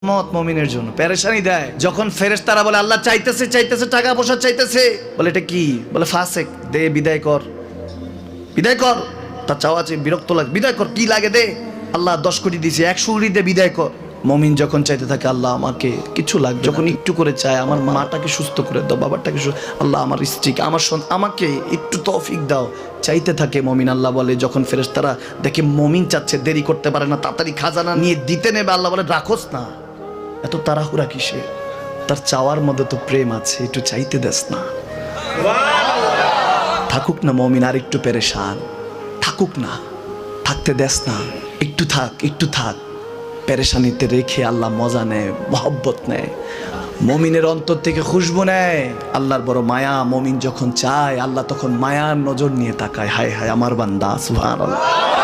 রহমত মুমিনের জন্য, পেরেশানি দেয় যখন ফেরেশতারা বলে আল্লাহ চাইতেছে চাইতেছে টাকা পয়সা চাইতেছে, বলে এটা কি, বলে ফাসেক, দে বিদায় কর, বিদায় কর। তার চাওয়া চেয়ে বিরক্ত লাগে, বিদায় কর, কি লাগে দে, আল্লাহ 10 কোটি দিয়েছে, 100 কোটি দে, বিদায় কর। মুমিন যখন চাইতে থাকে আল্লাহ আমাকে কিছু লাগবে, যখন একটু করে চায় আমার মাটাকে সুস্থ করে দাও, বাবাটাকে আল্লাহ আমার স্ত্রীকে আমার আমাকে একটু তৌফিক দাও, চাইতে থাকে মুমিন। আল্লাহ বলে যখন ফেরেশতারা দেখে মুমিন চাচ্ছে, দেরি করতে পারে না, তাড়াতাড়ি খাজানা নিয়ে দিতে নেবে, আল্লাহ বলে রাখোস না, এত তাড়াহুড়া কিসে, তার চাওয়ার মধ্যে তো প্রেম আছে, একটু চাইতে দেস না। থাকুক না মুমিন আর একটু পেরেশান, থাকুক না, থাকতে দেস না, একটু থাক, একটু থাক। পেরেশানিতে রেখে আল্লাহ মজা নেয়, মহব্বত নেয়, মুমিনের অন্তর থেকে খুশবু নেয়। আল্লাহর বড় মায়া, মুমিন যখন চায় আল্লাহ তখন মায়ার নজর নিয়ে তাকায়, হায় হায় আমার বান্দা, সুবহানাল্লাহ।